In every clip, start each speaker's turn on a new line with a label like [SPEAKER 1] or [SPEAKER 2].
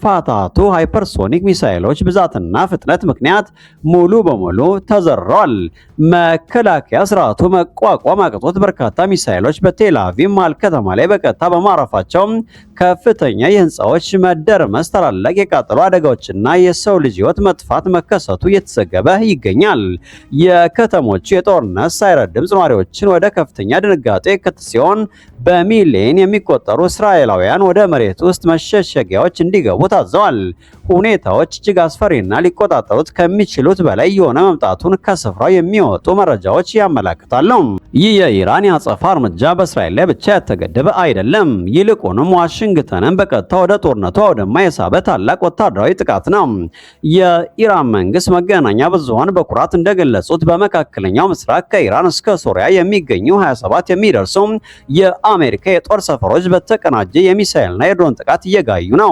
[SPEAKER 1] ፋታቱ ሃይፐርሶኒክ ሚሳኤሎች ብዛትና ፍጥነት ምክንያት ሙሉ በሙሉ ተዘርረዋል። መከላከያ ስርዓቱ መቋቋም አቅቶት በርካታ ሚሳኤሎች በቴል አቪቭ መሃል ከተማ ላይ በቀጥታ በማረፋቸው ከፍተኛ የህንፃዎች መደርመስ፣ ታላላቅ የቃጠሎ አደጋዎችና የሰው ልጅ ህይወት መጥፋት መከሰቱ እየተዘገበ ይገኛል። የከተሞቹ የጦርነት ሳይረን ድምፅ ነዋሪዎችን ወደ ከፍተኛ ድንጋጤ የከተተ ሲሆን በሚሊዮን የሚቆጠሩ እስራኤላውያን ወደ መሬት ውስጥ መሸሸጊያዎች እንዲገቡ ታዘዋል። ሁኔታዎች እጅግ አስፈሪና ሊቆጣጠሩት ከሚችሉት በላይ የሆነ መምጣቱን ከስፍራው የሚወጡ መረጃዎች ያመለክታሉ። ይህ የኢራን የአጸፋ እርምጃ በእስራኤል ላይ ብቻ ያልተገደበ አይደለም። ይልቁንም ዋሽንግተንን በቀጥታ ወደ ጦርነቱ አውድማ የሳበ ታላቅ ወታደራዊ ጥቃት ነው። የኢራን መንግስት መገናኛ ብዙሃን በኩራት እንደገለጹት በመካከለኛው ምስራቅ ከኢራን እስከ ሶሪያ የሚገኙ 27 የሚደርሱ የአሜሪካ የጦር ሰፈሮች በተቀናጀ የሚሳኤልና የድሮን ጥቃት እየጋዩ ነው።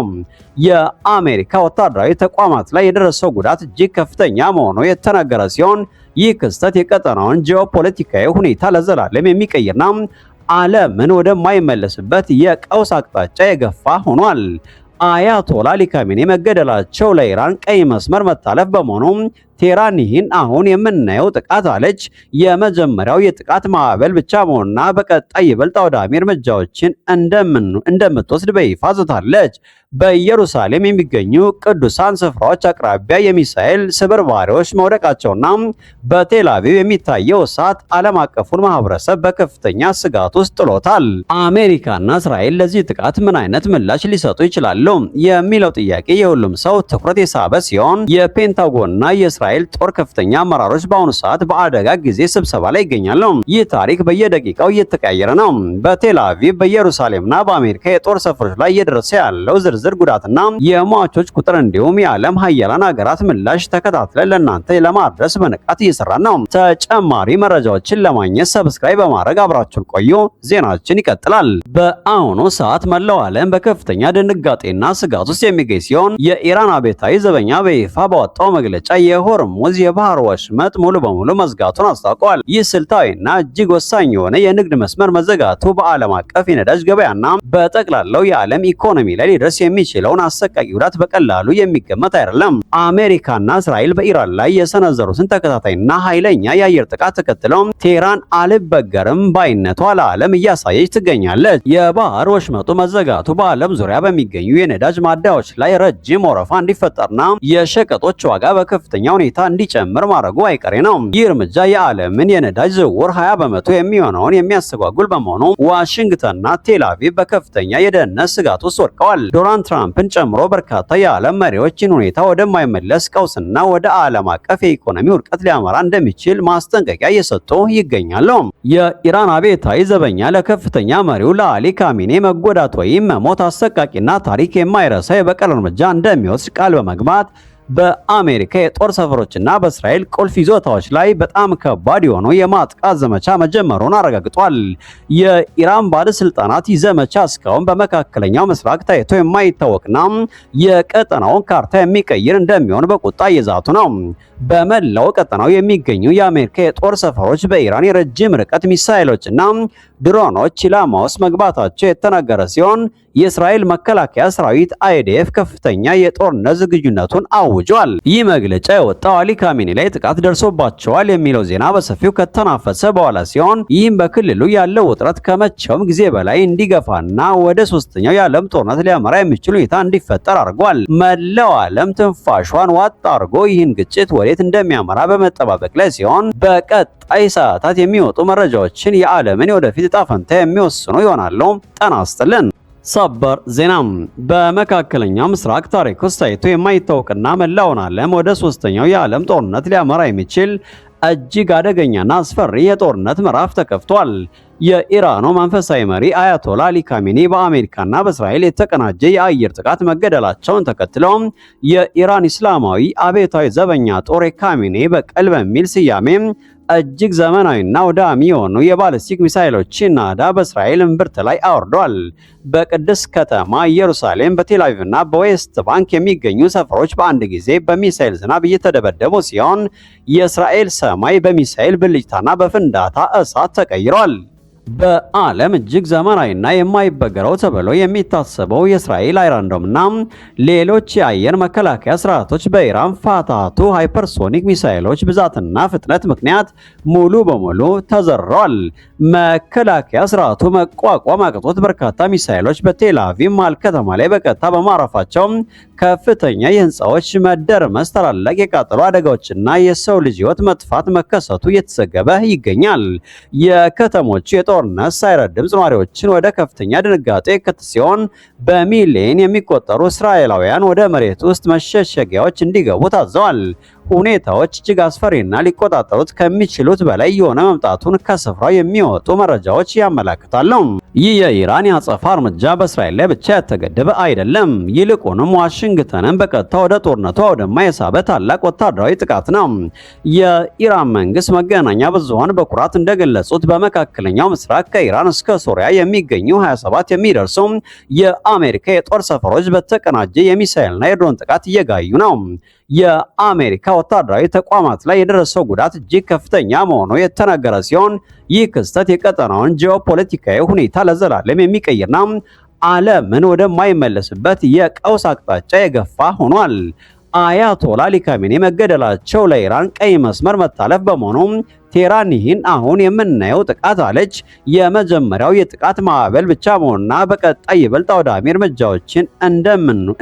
[SPEAKER 1] የአሜሪካ ወታደራዊ ተቋማት ላይ የደረሰው ጉዳት እጅግ ከፍተኛ መሆኑ የተነገረ ሲሆን ይህ ክስተት የቀጠናውን ጂኦፖለቲካዊ ሁኔታ ለዘላለም የሚቀይርና ዓለምን ወደማይመለስበት የቀውስ አቅጣጫ የገፋ ሆኗል። አያቶላ አሊ ካሜኒ መገደላቸው ለኢራን ቀይ መስመር መታለፍ በመሆኑ ቴህራን ይህን አሁን የምናየው ጥቃት አለች የመጀመሪያው የጥቃት ማዕበል ብቻ መሆኑና በቀጣይ ይበልጥ አውዳሚ እርምጃዎችን እንደምትወስድ በይፋ ዝታለች። በኢየሩሳሌም የሚገኙ ቅዱሳን ስፍራዎች አቅራቢያ የሚሳኤል ስብርባሪዎች መውደቃቸውና በቴል አቪቭ የሚታየው እሳት ዓለም አቀፉን ማህበረሰብ በከፍተኛ ስጋት ውስጥ ጥሎታል። አሜሪካና እስራኤል ለዚህ ጥቃት ምን አይነት ምላሽ ሊሰጡ ይችላሉ የሚለው ጥያቄ የሁሉም ሰው ትኩረት የሳበ ሲሆን የፔንታጎንና የእስራኤል ጦር ከፍተኛ አመራሮች በአሁኑ ሰዓት በአደጋ ጊዜ ስብሰባ ላይ ይገኛሉ። ይህ ታሪክ በየደቂቃው እየተቀያየረ ነው። በቴል አቪቭ በኢየሩሳሌምና በአሜሪካ የጦር ሰፈሮች ላይ እየደረሰ ያለው ዝርዝር ጉዳትና የሟቾች ቁጥር እንዲሁም የዓለም ሀያላን ሀገራት ምላሽ ተከታትለን ለእናንተ ለማድረስ በንቃት እየሰራ ነው። ተጨማሪ መረጃዎችን ለማግኘት ሰብስክራይብ በማድረግ አብራችሁን ቆዩ። ዜናችን ይቀጥላል። በአሁኑ ሰዓት መላው ዓለም በከፍተኛ ድንጋጤና ስጋት ውስጥ የሚገኝ ሲሆን የኢራን አብዮታዊ ዘበኛ በይፋ ባወጣው መግለጫ የሆርሙዝ የባህር ወሽመጥ ሙሉ በሙሉ መዝጋቱን አስታውቋል። ይህ ስልታዊና እጅግ ወሳኝ የሆነ የንግድ መስመር መዘጋቱ በዓለም አቀፍ የነዳጅ ገበያና በጠቅላላው የዓለም ኢኮኖሚ ላይ ሊደርስ የሚችለውን አሰቃቂ ጉዳት በቀላሉ የሚገመት አይደለም። አሜሪካና እስራኤል በኢራን ላይ የሰነዘሩትን ተከታታይና ኃይለኛ የአየር ጥቃት ተከትለው ቴህራን አልበገርም ባይነቷ ለዓለም እያሳየች ትገኛለች። የባህር ወሽመጡ መዘጋቱ በዓለም ዙሪያ በሚገኙ የነዳጅ ማደያዎች ላይ ረጅም ወረፋ እንዲፈጠርና የሸቀጦች ዋጋ በከፍተኛ ሁኔታ እንዲጨምር ማድረጉ አይቀሬ ነው። ይህ እርምጃ የዓለምን የነዳጅ ዝውውር 20 በመቶ የሚሆነውን የሚያስተጓጉል በመሆኑ ዋሽንግተንና ቴል አቪቭ በከፍተኛ የደህንነት ስጋት ውስጥ ወድቀዋል። ዶናልድ ትራምፕን ጨምሮ በርካታ የዓለም መሪዎችን ሁኔታ ወደማይመለስ ቀውስና ወደ ዓለም አቀፍ የኢኮኖሚ ውድቀት ሊያመራ እንደሚችል ማስጠንቀቂያ እየሰጡ ይገኛሉ። የኢራን አብዮታዊ ዘበኛ ለከፍተኛ መሪው ለአሊ ካሜኒ መጎዳት ወይም መሞት አሰቃቂና ታሪክ የማይረሳ የበቀል እርምጃ እንደሚወስድ ቃል በመግባት በአሜሪካ የጦር ሰፈሮችና በእስራኤል ቁልፍ ይዞታዎች ላይ በጣም ከባድ የሆነው የማጥቃት ዘመቻ መጀመሩን አረጋግጧል። የኢራን ባለስልጣናት ይህ ዘመቻ እስካሁን በመካከለኛው ምስራቅ ታይቶ የማይታወቅና የቀጠናውን ካርታ የሚቀይር እንደሚሆን በቁጣ እየዛቱ ነው። በመላው ቀጠናው የሚገኙ የአሜሪካ የጦር ሰፈሮች በኢራን የረጅም ርቀት ሚሳኤሎችና ድሮኖች ኢላማ ውስጥ መግባታቸው የተነገረ ሲሆን የእስራኤል መከላከያ ሰራዊት አይዲኤፍ ከፍተኛ የጦርነት ዝግጁነቱን አውጇል። ይህ መግለጫ የወጣው አሊ ካሜኒ ላይ ጥቃት ደርሶባቸዋል የሚለው ዜና በሰፊው ከተናፈሰ በኋላ ሲሆን ይህም በክልሉ ያለው ውጥረት ከመቼውም ጊዜ በላይ እንዲገፋና ወደ ሶስተኛው የዓለም ጦርነት ሊያመራ የሚችል ሁኔታ እንዲፈጠር አድርጓል። መላው ዓለም ትንፋሿን ዋጥ አድርጎ ይህን ግጭት ወዴት እንደሚያመራ በመጠባበቅ ላይ ሲሆን በቀጣይ ሰዓታት የሚወጡ መረጃዎችን የዓለምን የወደፊት ዕጣ ፈንታ የሚወስኑ ይሆናሉ። ጤና ይስጥልን። ሰበር ዜና። በመካከለኛው ምስራቅ ታሪክ ውስጥ ታይቶ የማይታወቅና መላውን ዓለም ወደ ሶስተኛው የዓለም ጦርነት ሊያመራ የሚችል እጅግ አደገኛና አስፈሪ የጦርነት ምዕራፍ ተከፍቷል። የኢራኑ መንፈሳዊ መሪ አያቶላ አሊ ካሜኒ በአሜሪካና በእስራኤል የተቀናጀ የአየር ጥቃት መገደላቸውን ተከትለው የኢራን እስላማዊ አብዮታዊ ዘበኛ ጦር የካሜኒ በቀል በሚል ስያሜ እጅግ ዘመናዊና አውዳሚ የሆኑ የባሊስቲክ ሚሳኤሎችን ናዳ በእስራኤል እምብርት ላይ አወርዷል። በቅድስት ከተማ ኢየሩሳሌም፣ በቴል አቪቭና በዌስት ባንክ የሚገኙ ሰፈሮች በአንድ ጊዜ በሚሳኤል ዝናብ እየተደበደቡ ሲሆን የእስራኤል ሰማይ በሚሳኤል ብልጭታና በፍንዳታ እሳት ተቀይሯል። በዓለም እጅግ ዘመናዊና የማይበገረው ተብሎ የሚታሰበው የእስራኤል አይረን ዶምና ሌሎች የአየር መከላከያ ስርዓቶች በኢራን ፋታቱ ሃይፐርሶኒክ ሚሳኤሎች ብዛትና ፍጥነት ምክንያት ሙሉ በሙሉ ተዘርረዋል። መከላከያ ስርዓቱ መቋቋም አቅቶት በርካታ ሚሳኤሎች በቴል አቪቭ መሃል ከተማ ላይ በቀጥታ በማረፋቸው ከፍተኛ የህንፃዎች መደርመስ፣ ታላላቅ የቃጠሎ አደጋዎችና የሰው ልጅ ህይወት መጥፋት መከሰቱ እየተዘገበ ይገኛል። የከተሞቹ የጦርነት ሳይረድ ድምፅ ነዋሪዎችን ወደ ከፍተኛ ድንጋጤ የከተተ ሲሆን በሚሊዮን የሚቆጠሩ እስራኤላውያን ወደ መሬት ውስጥ መሸሸጊያዎች እንዲገቡ ታዘዋል። ሁኔታዎች እጅግ አስፈሪና ሊቆጣጠሩት ከሚችሉት በላይ የሆነ መምጣቱን ከስፍራው የሚወጡ መረጃዎች ያመለክታሉ። ይህ የኢራን የአጸፋ እርምጃ በእስራኤል ላይ ብቻ ያተገደበ አይደለም። ይልቁንም ዋሽንግተንን በቀጥታ ወደ ጦርነቱ አውድማ የሳበ ታላቅ ወታደራዊ ጥቃት ነው። የኢራን መንግስት መገናኛ ብዙሃን በኩራት እንደገለጹት በመካከለኛው ምስራቅ ከኢራን እስከ ሶሪያ የሚገኙ 27 የሚደርሱ የአሜሪካ የጦር ሰፈሮች በተቀናጀ የሚሳኤልና የድሮን ጥቃት እየጋዩ ነው። የአሜሪካ ወታደራዊ ተቋማት ላይ የደረሰው ጉዳት እጅግ ከፍተኛ መሆኑ የተነገረ ሲሆን ይህ ክስተት የቀጠናውን ጂኦፖለቲካዊ ሁኔታ ለዘላለም የሚቀይርና ዓለምን ወደማይመለስበት የቀውስ አቅጣጫ የገፋ ሆኗል። አያቶላ አሊ ካሜኒ መገደላቸው ለኢራን ቀይ መስመር መታለፍ በመሆኑ ቴህራን ይህን አሁን የምናየው ጥቃት አለች የመጀመሪያው የጥቃት ማዕበል ብቻ መሆኑና በቀጣይ ይበልጥ አውዳሚ እርምጃዎችን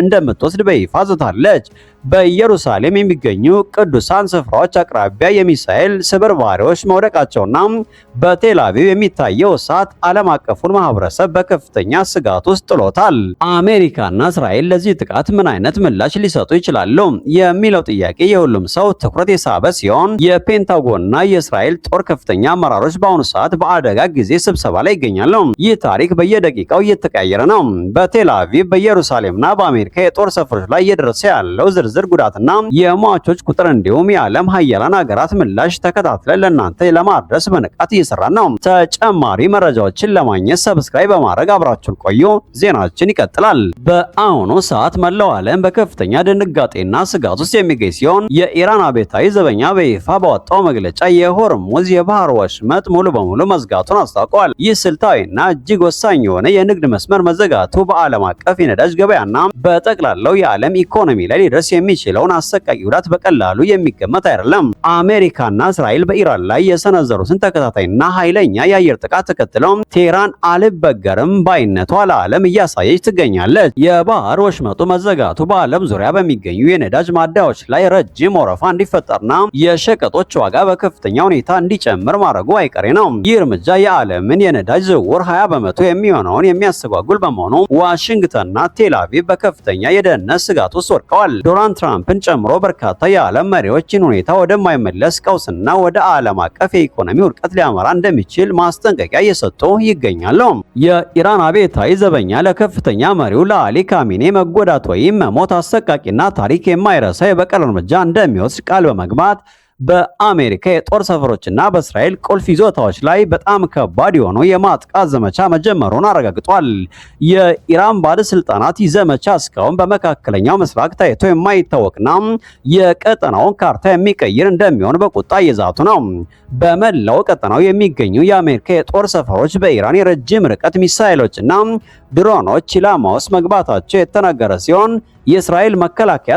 [SPEAKER 1] እንደምትወስድ በይፋ ዝታለች። በኢየሩሳሌም የሚገኙ ቅዱሳን ስፍራዎች አቅራቢያ የሚሳኤል ስብርባሪዎች መውደቃቸውና በቴል አቪቭ የሚታየው እሳት ዓለም አቀፉን ማህበረሰብ በከፍተኛ ስጋት ውስጥ ጥሎታል። አሜሪካና እስራኤል ለዚህ ጥቃት ምን አይነት ምላሽ ሊሰጡ ይችላሉ የሚለው ጥያቄ የሁሉም ሰው ትኩረት የሳበ ሲሆን የፔንታጎንና የእስራኤል ጦር ከፍተኛ አመራሮች በአሁኑ ሰዓት በአደጋ ጊዜ ስብሰባ ላይ ይገኛሉ። ይህ ታሪክ በየደቂቃው እየተቀያየረ ነው። በቴል አቪቭ፣ በኢየሩሳሌምና በአሜሪካ የጦር ሰፈሮች ላይ እየደረሰ ያለው ዝርዝር ጉዳትና የሟቾች ቁጥር እንዲሁም የዓለም ሀያላን ሀገራት ምላሽ ተከታትለን ለእናንተ ለማድረስ በንቃት እየሰራን ነው። ተጨማሪ መረጃዎችን ለማግኘት ሰብስክራይብ በማድረግ አብራችሁን ቆዩ። ዜናችን ይቀጥላል። በአሁኑ ሰዓት መላው ዓለም በከፍተኛ ድንጋጤና ስጋት ውስጥ የሚገኝ ሲሆን የኢራን አብዮታዊ ዘበኛ በይፋ ባወጣው መግለጫ የሆርሙዝ የባህር ወሽመጥ ሙሉ በሙሉ መዝጋቱን አስታውቀዋል። ይህ ስልታዊና እጅግ ወሳኝ የሆነ የንግድ መስመር መዘጋቱ በዓለም አቀፍ የነዳጅ ገበያና በጠቅላላው የዓለም ኢኮኖሚ ላይ ሊደርስ የሚችለውን አሰቃቂ ጉዳት በቀላሉ የሚገመት አይደለም። አሜሪካና እስራኤል በኢራን ላይ የሰነዘሩትን ተከታታይና ኃይለኛ የአየር ጥቃት ተከትለው ቴህራን አልበገርም ባይነቷ ለዓለም እያሳየች ትገኛለች። የባህር ወሽመጡ መዘጋቱ በዓለም ዙሪያ በሚገኙ የነዳጅ ማደያዎች ላይ ረጅም ወረፋ እንዲፈጠርና የሸቀጦች ዋጋ በከፍተኛ ሁኔታ እንዲጨምር ማድረጉ አይቀሬ ነው። ይህ እርምጃ የዓለምን የነዳጅ ዝውውር 20 በመቶ የሚሆነውን የሚያስተጓጉል በመሆኑ ዋሽንግተንና ቴል አቪቭ በከፍተኛ የደህንነት ስጋት ውስጥ ወድቀዋል። ዶናልድ ትራምፕን ጨምሮ በርካታ የዓለም መሪዎችን ሁኔታ ወደማይመለስ ቀውስና ወደ ዓለም አቀፍ የኢኮኖሚ ውድቀት ሊያመራ እንደሚችል ማስጠንቀቂያ እየሰጡ ይገኛሉ። የኢራን አብዮታዊ ዘበኛ ለከፍተኛ መሪው ለአሊ ካሜኒ መጎዳት ወይም መሞት አሰቃቂና ታሪክ የማይረሳ የበቀል እርምጃ እንደሚወስድ ቃል በመግባት በአሜሪካ የጦር ሰፈሮችና በእስራኤል ቁልፍ ይዞታዎች ላይ በጣም ከባድ የሆነ የማጥቃት ዘመቻ መጀመሩን አረጋግጧል። የኢራን ባለስልጣናት ይህ ዘመቻ እስካሁን በመካከለኛው ምስራቅ ታይቶ የማይታወቅና የቀጠናውን ካርታ የሚቀይር እንደሚሆን በቁጣ እየዛቱ ነው። በመላው ቀጠናው የሚገኙ የአሜሪካ የጦር ሰፈሮች በኢራን የረጅም ርቀት ሚሳኤሎችና ድሮኖች ኢላማ ውስጥ መግባታቸው የተነገረ ሲሆን የእስራኤል መከላከያ